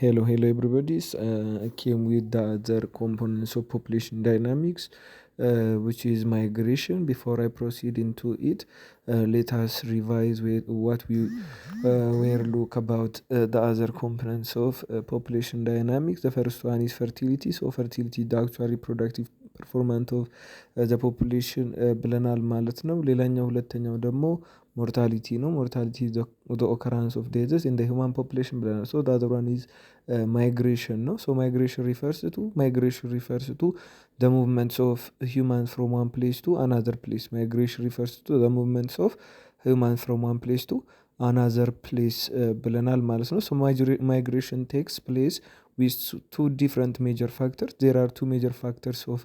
Hello everybody. I came with the other components of population dynamics, which is migration. Before I proceed into it, let us revise with what we were look about the other components of population dynamics. The first one is fertility. So fertility is the actual reproductive performance of the population ብለናል ማለት ነው። ሌላኛው ሁለተኛው ደግሞ ሞርታሊቲ ነው። ሞርታሊቲ the occurrence of diseases in the human population ብለናል። So the other one is migration ነው። So migration refers to the movements of humans from one place to another place. Migration refers to the movements of humans from one place to another place ብለናል ማለት ነው። So migration takes place with two different major factors. There are two major factors of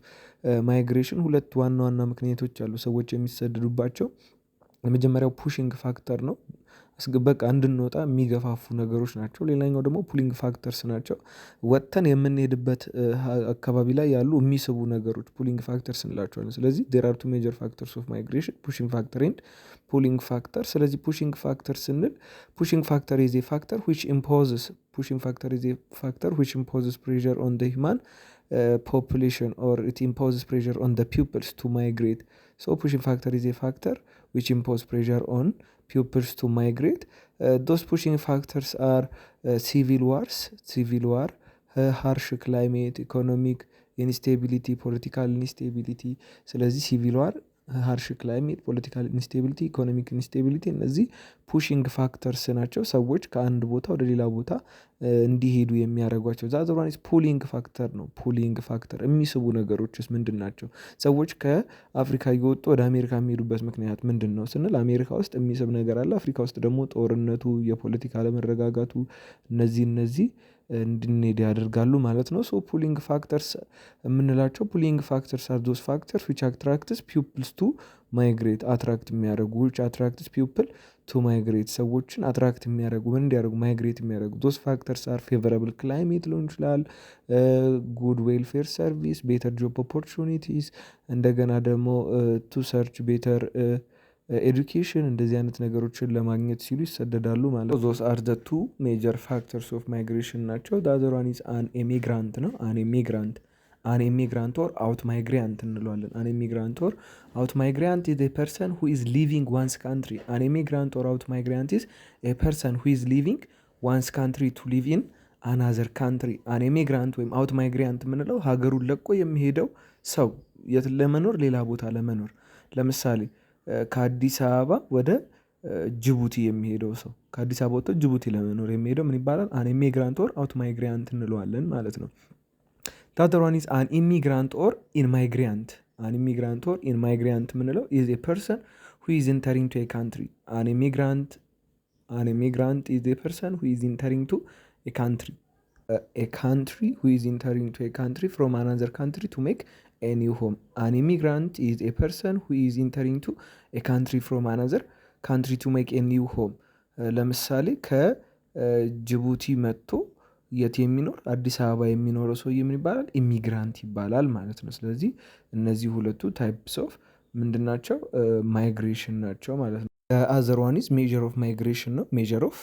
migration. ሁለት ዋና ዋና ምክንያቶች አሉ ሰዎች የሚሰደዱባቸው። የመጀመሪያው ፑሽንግ ፋክተር ነው። በቃ እንድንወጣ የሚገፋፉ ነገሮች ናቸው። ሌላኛው ደግሞ ፑሊንግ ፋክተርስ ናቸው። ወጥተን የምንሄድበት አካባቢ ላይ ያሉ የሚስቡ ነገሮች ፑሊንግ ፋክተርስ እንላቸዋለን። ስለዚህ there are two major factors of migration, pushing factor and pulling factor። ስለዚህ pushing factor ስንል pushing factor is a factor which imposes pressure on the human population, or it imposes pressure on the pupils to migrate. So pushing factor is a factor which impose pressure on pupils to migrate. Those pushing factors are civil war, harsh climate, economic instability, political instability። ስለዚህ ሲቪል ዋር፣ ሃርሽ ክላይሜት፣ ፖለቲካል ኢንስቴቢሊቲ፣ ኢኮኖሚክ ኢንስቴቢሊቲ እነዚህ ፑሽንግ ፋክተርስ ናቸው። ሰዎች ከአንድ ቦታ ወደ ሌላ ቦታ እንዲሄዱ የሚያደርጓቸው። ዘ ዋን ኢዝ ፑሊንግ ፋክተር ነው። ፑሊንግ ፋክተር የሚስቡ ነገሮችስ ምንድን ናቸው? ሰዎች ከአፍሪካ እየወጡ ወደ አሜሪካ የሚሄዱበት ምክንያት ምንድን ነው ስንል አሜሪካ ውስጥ የሚስብ ነገር አለ። አፍሪካ ውስጥ ደግሞ ጦርነቱ፣ የፖለቲካ አለመረጋጋቱ እነዚህ እንድንሄድ ያደርጋሉ ማለት ነው። ሶ ፑሊንግ ፋክተርስ የምንላቸው ፑሊንግ ፋክተርስ አር ዞስ ፋክተርስ ዊች አትራክትስ ፒፕልስ ቱ ማይግሬት። አትራክት የሚያደርጉ ዊች አትራክትስ ፒፕል ቱ ማይግሬት፣ ሰዎችን አትራክት የሚያደርጉ ምን እንዲያደርጉ ማይግሬት የሚያደርጉ። ዞስ ፋክተርስ አር ፌቨራብል ክላይሜት ሊሆን ይችላል፣ ጉድ ዌልፌር ሰርቪስ፣ ቤተር ጆብ ኦፖርቹኒቲስ፣ እንደገና ደግሞ ቱ ሰርች ቤተር ኤዱኬሽን፣ እንደዚህ አይነት ነገሮችን ለማግኘት ሲሉ ይሰደዳሉ ማለት ነው። ዞስ አር ዘ ቱ ሜጀር ፋክተርስ ኦፍ ማይግሬሽን ናቸው። ዘ አዘር ዋን ኢዝ አን ኢሚግራንት ነው። አን ኢሚግራንት ኦር አውት ማይግሪያንት እንለዋለን። አን ኢሚግራንት ኦር አውት ማይግሪያንት ኢዝ ኤ ፐርሰን ሁ ኢዝ ሊቪንግ ዋንስ ካንትሪ። አን ኢሚግራንት ኦር አውት ማይግሪያንት ኢዝ ኤ ፐርሰን ሁ ኢዝ ሊቪንግ ዋንስ ካንትሪ ቱ ሊቭ ኢን አናዘር ካንትሪ። አን ኢሚግራንት ወይም አውት ማይግሪያንት የምንለው ሀገሩን ለቆ የሚሄደው ሰው የት ለመኖር ሌላ ቦታ ለመኖር። ለምሳሌ ከአዲስ አበባ ወደ ጅቡቲ የሚሄደው ሰው ከአዲስ አበባ ወጥቶ ጅቡቲ ለመኖር የሚሄደው ምን ይባላል? አን ኢሚግራንት ኦር አውት ማይግሪያንት እንለዋለን ማለት ነው። ዘ አዘር ዋን ኢዝ አን ኢሚግራንት ኦር ኢንማይግሪያንት። አን ኢሚግራንት ኦር ኢንማይግሪያንት የምንለው ኢዝ ኤ ፐርሰን ሁ ኢዝ ኢንተሪንግ ቱ ኤ ካንትሪ። አን ኢሚግራንት ኢዝ ኤ ፐርሰን ሁ ኢዝ ኢንተሪንግ ቱ ኤ ካንትሪ who is entering to a country from another country to make a new home. An immigrant is a person who is entering to a country from another country to make a new home. ለምሳሌ ከጅቡቲ መጥቶ የት የሚኖር አዲስ አበባ የሚኖረው ሰውዬ ምን ይባላል? ኢሚግራንት ይባላል ማለት ነው። ስለዚህ እነዚህ ሁለቱ ታይፕስ ኦፍ ምንድን ናቸው? ማይግሬሽን ናቸው ማለት ነው። አዘር ዋን ኢዝ ሜዥር ኦፍ ማይግሬሽን ነው። ሜዥር ኦፍ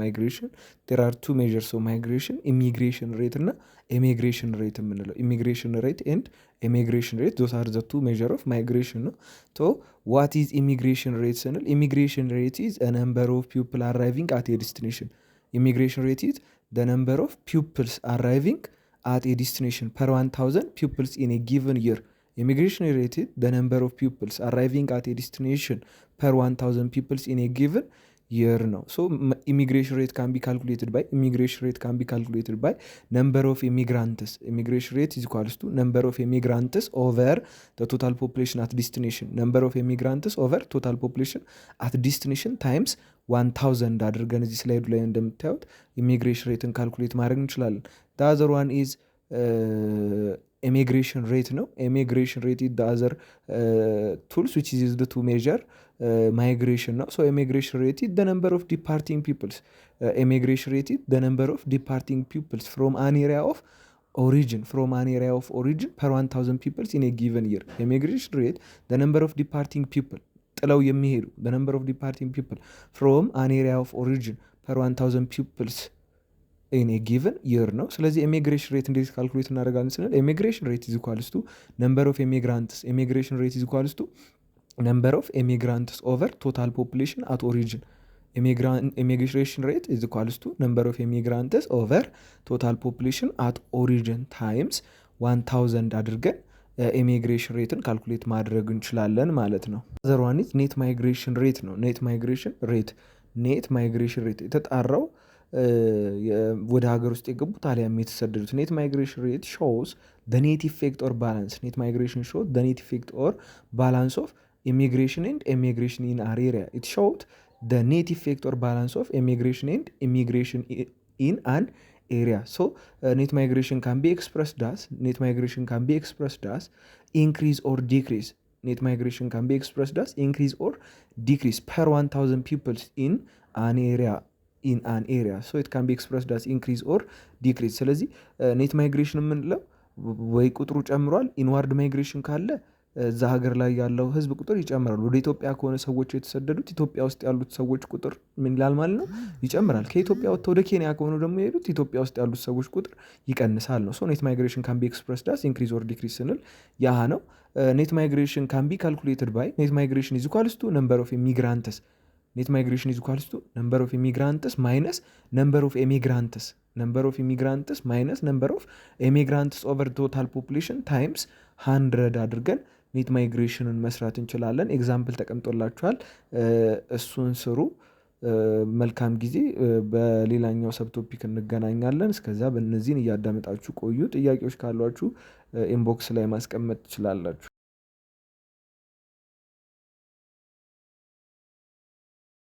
ማይግሬሽን ዴር አር ቱ ሜዥርስ ኦፍ ማይግሬሽን፣ ኢሚግሬሽን ሬት እና ኤሚግሬሽን ሬት የምንለው። ኢሚግሬሽን ሬት ኤንድ ኤሚግሬሽን ሬት ዞስ አር ዘ ቱ ሜዥር ኦፍ ማይግሬሽን ነው። ቶ ዋት ኢዝ ኢሚግሬሽን ሬት ስንል ኢሚግሬሽን ሬት ኢዝ አ ነምበር ኦፍ ፒፕል አራይቪንግ አት ኤ ዴስቲኔሽን። ኢሚግሬሽን ሬት ኢዝ the number of pupils arriving at a destination per 1000 pupils in a given year. Immigration rate is the number of pupils arriving at a destination per 1000 pupils in a given year ነው። So immigration rate can be calculated by number of immigrants. Immigration rate is equals to number of immigrants over the total population at destination. Number of immigrants over total population at destination times 1000 አድርገን እዚህ ስላይዱ ላይ እንደምታዩት ኢሚግሬሽን ሬትን ካልኩሌት ማድረግ እንችላለን። the other one is immigration rate ነው። immigration rate is the other tools which is used to measure migration ነው። so immigration rate is the number of departing pupils. Immigration rate is the number of departing pupils from an area of origin per 1000 pupils in a given year. Immigration rate the number of departing people ጥለው የሚሄዱ the number of departing people from an area of origin per 1000 pupils ኢን ኤ ጊቨን ይር ነው። ስለዚህ ኢሚግሬሽን ሬት እንዴት ካልኩሌት እናደርጋለን ስንል ኢሚግሬሽን ሬት ኢዝ ኢኳልስ ቱ ነምበር ኦፍ ኢሚግራንትስ ኢሚግሬሽን ሬት ኢዝ ኢኳልስ ቱ ነምበር ኦፍ ኢሚግራንትስ ኦቨር ቶታል ፖፑሌሽን አት ኦሪጅን ኢሚግሬሽን ሬት ኢዝ ኢኳልስ ቱ ነምበር ኦፍ ኢሚግራንትስ ኦቨር ቶታል ፖፑሌሽን አት ኦሪጅን ታይምስ 1000 አድርገን ኢሚግሬሽን ሬትን ካልኩሌት ማድረግ እንችላለን ማለት ነው። ዘርዋኒት ኔት ማይግሬሽን ሬት ነው። ኔት ማይግሬሽን ሬት የተጣራው ወደ ሀገር ውስጥ የገቡት አሊያም የተሰደዱት። ኔት ማይግሬሽን ሬት ሾውስ ደ ኔት ኢፌክት ኦር ባላንስ ኔት ማይግሬሽን ሾው ደ ኔት ኢፌክት ኦር ባላንስ ኦፍ ኢሚግሬሽን ኤንድ ኢሚግሬሽን ኢን አር ኤሪያ ኢት ሾውድ ደ ኔት ኢፌክት ኦር ባላንስ ኦፍ ኢሚግሬሽን ኤንድ ኢሚግሬሽን ኢን አን area. So net migration can be expressed as increase or decrease. Net migration can be expressed as increase or decrease per 1000 pupils in an area. So it can be expressed as increase or decrease. ስለዚህ net migration የምንለው ወይ ቁጥሩ ጨምሯል፣ ኢንዋርድ ማይግሬሽን ካለ እዛ ሀገር ላይ ያለው ህዝብ ቁጥር ይጨምራል። ወደ ኢትዮጵያ ከሆነ ሰዎች የተሰደዱት ኢትዮጵያ ውስጥ ያሉት ሰዎች ቁጥር ምን ይላል ማለት ነው? ይጨምራል። ከኢትዮጵያ ወጥተው ወደ ኬንያ ከሆኑ ደግሞ የሄዱት ኢትዮጵያ ውስጥ ያሉት ሰዎች ቁጥር ይቀንሳል ነው። ሶ ኔት ማይግሬሽን ካን ቢ ኤክስፕረስድ አስ ኢንክሪዝ ኦር ዲክሪዝ ስንል ያህ ነው። ኔት ማይግሬሽን ካን ቢ ካልኩሌትድ ባይ ኔት ማይግሬሽን ኢዝ ኢኳልስ ቱ ነምበር ኦፍ ኢሚግራንትስ ኔት ማይግሬሽን ኢዝ ኢኳልስ ቱ ነምበር ኦፍ ኢሚግራንትስ ማይነስ ነምበር ኦፍ ኤሚግራንትስ ማይነስ ነምበር ኦፍ ኤሚግራንትስ ኦቨር ቶታል ፖፑሌሽን ታይምስ 100 አድርገን ኔት ማይግሬሽንን መስራት እንችላለን። ኤግዛምፕል ተቀምጦላችኋል፣ እሱን ስሩ። መልካም ጊዜ። በሌላኛው ሰብቶፒክ እንገናኛለን። እስከዛ በእነዚህን እያዳመጣችሁ ቆዩ። ጥያቄዎች ካሏችሁ ኢንቦክስ ላይ ማስቀመጥ ትችላላችሁ።